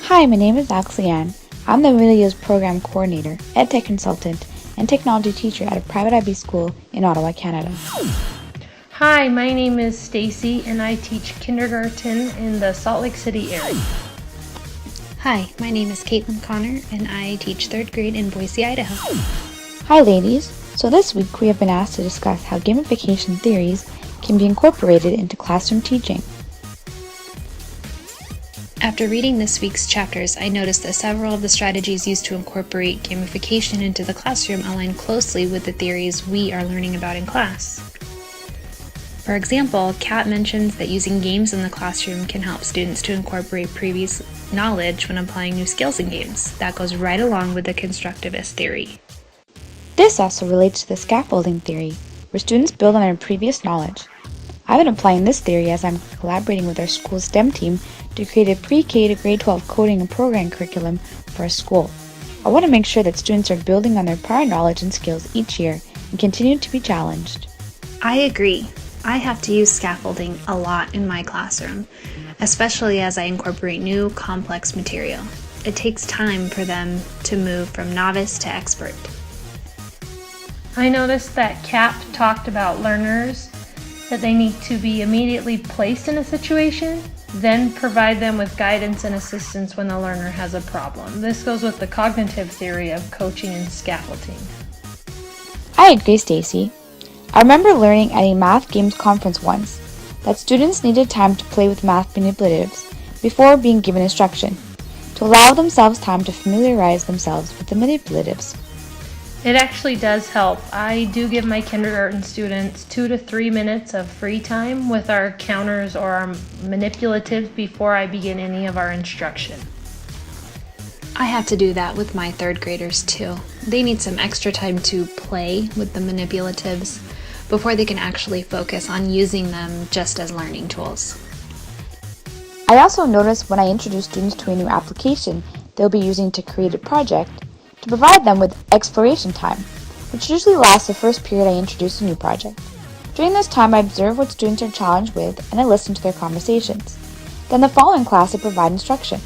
Hi, my name is Leanne. I'm the Videos Program Coordinator, EdTech Consultant, and Technology Teacher at a private IB school in Ottawa, Canada. Hi, my name is Stacy and I teach kindergarten in the Salt Lake City area. Hi, my name is Caitlin Connor and I teach 3rd grade in Boise, Idaho. Hi ladies, so this week we have been asked to discuss how gamification theories can be incorporated into classroom teaching. After reading this week's chapters, I noticed that several of the strategies used to incorporate gamification into the classroom align closely with the theories we are learning about in class. For example, Kat mentions that using games in the classroom can help students to incorporate previous knowledge when applying new skills in games. That goes right along with the constructivist theory. This also relates to the scaffolding theory, where students build on their previous knowledge. I've been applying this theory as I'm collaborating with our school's STEM team to create a pre-K to grade 12 coding and programming curriculum for our school. I want to make sure that students are building on their prior knowledge and skills each year and continue to be challenged. I agree. I have to use scaffolding a lot in my classroom, especially as I incorporate new, complex material. It takes time for them to move from novice to expert. I noticed that Cap talked about learners, that they need to be immediately placed in a situation, then provide them with guidance and assistance when the learner has a problem. This goes with the cognitive theory of coaching and scaffolding. I agree, Stacy. I remember learning at a math games conference once that students needed time to play with math manipulatives before being given instruction, to allow themselves time to familiarize themselves with the manipulatives. It actually does help. I do give my kindergarten students 2 to 3 minutes of free time with our counters or our manipulatives before I begin any of our instruction. I have to do that with my 3rd graders too. They need some extra time to play with the manipulatives before they can actually focus on using them just as learning tools. I also notice when I introduce students to a new application they'll be using to create a project, to provide them with exploration time, which usually lasts the first period I introduce a new project. During this time, I observe what students are challenged with and I listen to their conversations. Then the following class I provide instruction.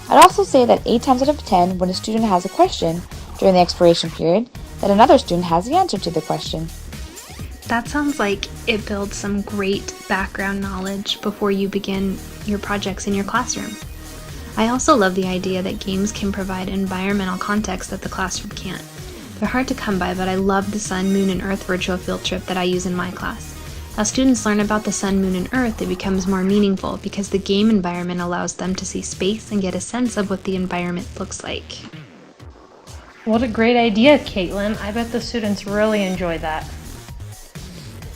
I'd also say that 8 times out of 10, when a student has a question during the exploration period, that another student has the answer to the question. That sounds like it builds some great background knowledge before you begin your projects in your classroom. I also love the idea that games can provide environmental context that the classroom can't. They're hard to come by, but I love the Sun, Moon, and Earth virtual field trip that I use in my class. As students learn about the Sun, Moon, and Earth, it becomes more meaningful because the game environment allows them to see space and get a sense of what the environment looks like. What a great idea, Caitlin. I bet the students really enjoy that.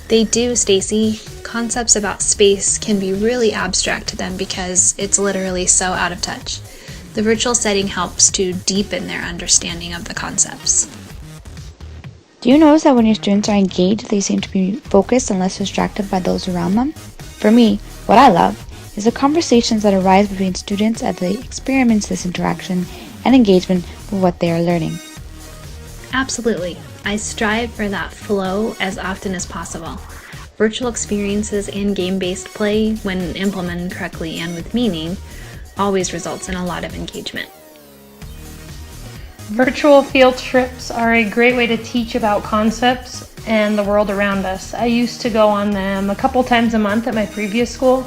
They do, Stacy. Concepts about space can be really abstract to them because it's literally so out of touch. The virtual setting helps to deepen their understanding of the concepts. Do you notice that when your students are engaged, they seem to be focused and less distracted by those around them? For me, what I love is the conversations that arise between students as they experience this interaction and engagement with what they are learning. Absolutely. I strive for that flow as often as possible. Virtual experiences and game-based play, when implemented correctly and with meaning, always results in a lot of engagement. Virtual field trips are a great way to teach about concepts and the world around us. I used to go on them a couple times a month at my previous school.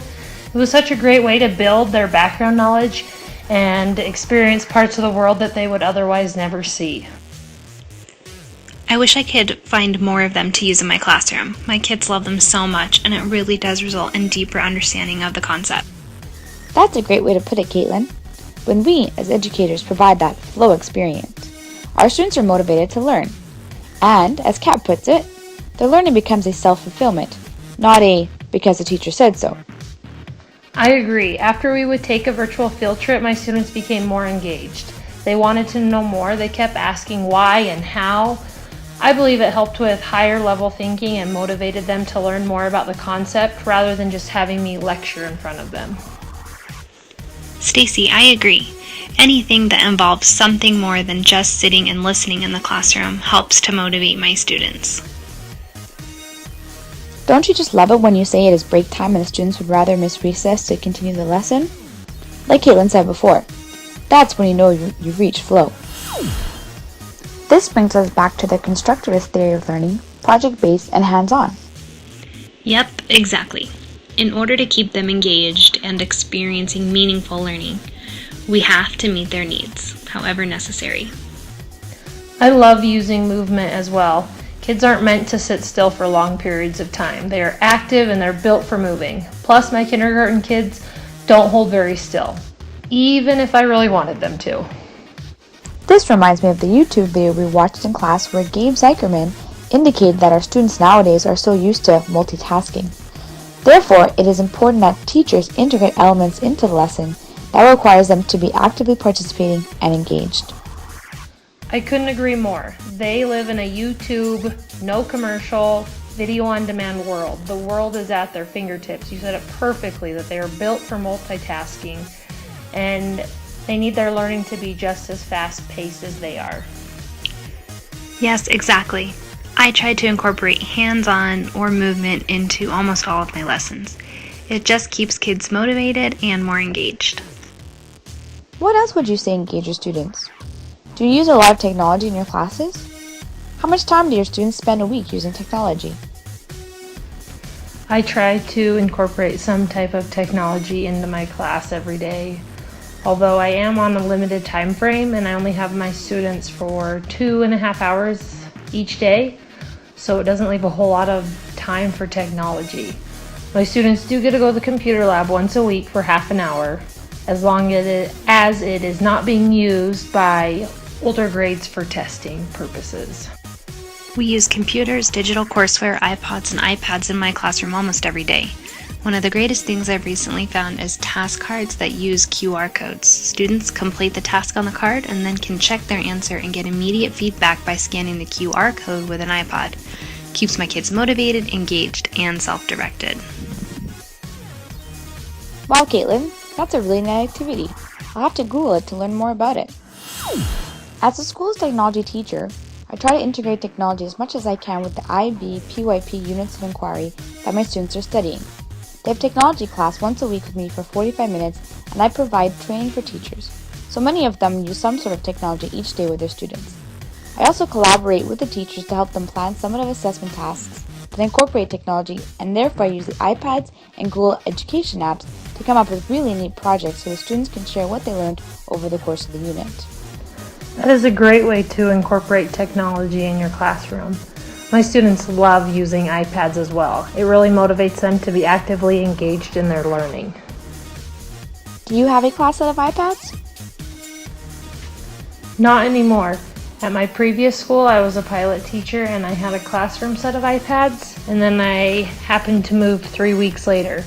It was such a great way to build their background knowledge and experience parts of the world that they would otherwise never see. I wish I could find more of them to use in my classroom. My kids love them so much, and it really does result in deeper understanding of the concept. That's a great way to put it, Caitlin. When we, as educators, provide that flow experience, our students are motivated to learn. And, as Kat puts it, their learning becomes a self-fulfillment, not a because the teacher said so. I agree. After we would take a virtual field trip, my students became more engaged. They wanted to know more. They kept asking why and how. I believe it helped with higher level thinking and motivated them to learn more about the concept rather than just having me lecture in front of them. Stacy, I agree. Anything that involves something more than just sitting and listening in the classroom helps to motivate my students. Don't you just love it when you say it is break time and the students would rather miss recess to continue the lesson? Like Caitlin said before, That's when you know you've reached flow. This brings us back to the constructivist theory of learning, project-based and hands-on. Yep, exactly. In order to keep them engaged and experiencing meaningful learning, we have to meet their needs, however necessary. I love using movement as well. Kids aren't meant to sit still for long periods of time. They are active and they're built for moving. Plus, my kindergarten kids don't hold very still, even if I really wanted them to. This reminds me of the YouTube video we watched in class where Gabe Zeikerman indicated that our students nowadays are so used to multitasking. Therefore, it is important that teachers integrate elements into the lesson that requires them to be actively participating and engaged. I couldn't agree more. They live in a YouTube, no commercial, video on demand world. The world is at their fingertips. You said it perfectly, that they are built for multitasking and they need their learning to be just as fast paced as they are. Yes, exactly. I try to incorporate hands-on or movement into almost all of my lessons. It just keeps kids motivated and more engaged. What else would you say engage your students? Do you use a lot of technology in your classes? How much time do your students spend a week using technology? I try to incorporate some type of technology into my class every day. Although I am on a limited time frame and I only have my students for 2.5 hours each day, so it doesn't leave a whole lot of time for technology. My students do get to go to the computer lab once a week for half an hour, as long as it is not being used by older grades for testing purposes. We use computers, digital courseware, iPods, and iPads in my classroom almost every day. One of the greatest things I've recently found is task cards that use QR codes. Students complete the task on the card and then can check their answer and get immediate feedback by scanning the QR code with an iPod. Keeps my kids motivated, engaged, and self-directed. Wow, Caitlin, that's a really neat activity. I'll have to Google it to learn more about it. As a school's technology teacher, I try to integrate technology as much as I can with the IB, PYP units of inquiry that my students are studying. They have technology class once a week with me for 45 minutes, and I provide training for teachers. So many of them use some sort of technology each day with their students. I also collaborate with the teachers to help them plan summative assessment tasks that incorporate technology, and therefore I use the iPads and Google Education apps to come up with really neat projects so the students can share what they learned over the course of the unit. That is a great way to incorporate technology in your classroom. My students love using iPads as well. It really motivates them to be actively engaged in their learning. Do you have a class set of iPads? Not anymore. At my previous school, I was a pilot teacher and I had a classroom set of iPads, and then I happened to move 3 weeks later.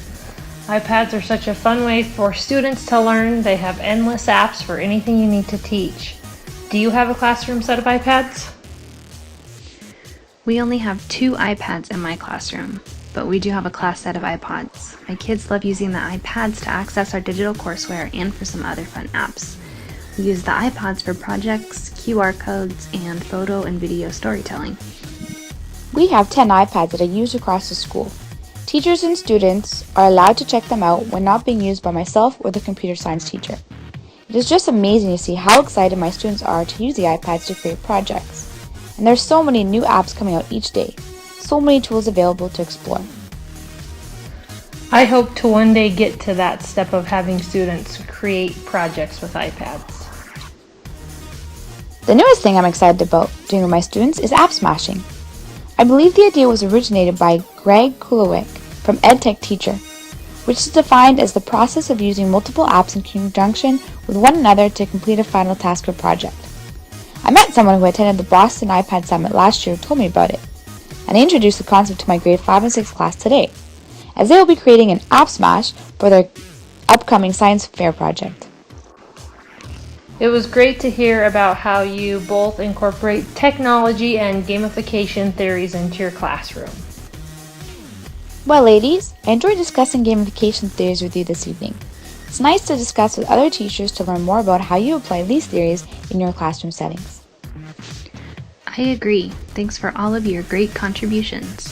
iPads are such a fun way for students to learn. They have endless apps for anything you need to teach. Do you have a classroom set of iPads? We only have 2 iPads in my classroom, but we do have a class set of iPods. My kids love using the iPads to access our digital courseware and for some other fun apps. We use the iPods for projects, QR codes, and photo and video storytelling. We have 10 iPads that are used across the school. Teachers and students are allowed to check them out when not being used by myself or the computer science teacher. It is just amazing to see how excited my students are to use the iPads to create projects. And there's so many new apps coming out each day, so many tools available to explore. I hope to one day get to that step of having students create projects with iPads. The newest thing I'm excited about doing with my students is app smashing. I believe the idea was originated by Greg Kulowick from EDTECH Teacher, which is defined as the process of using multiple apps in conjunction with one another to complete a final task or project. I met someone who attended the Boston iPad Summit last year who told me about it, and I introduced the concept to my grade 5 and 6 class today, as they will be creating an app smash for their upcoming science fair project. It was great to hear about how you both incorporate technology and gamification theories into your classroom. Well, ladies, I enjoyed discussing gamification theories with you this evening. It's nice to discuss with other teachers to learn more about how you apply these theories in your classroom settings. I agree. Thanks for all of your great contributions.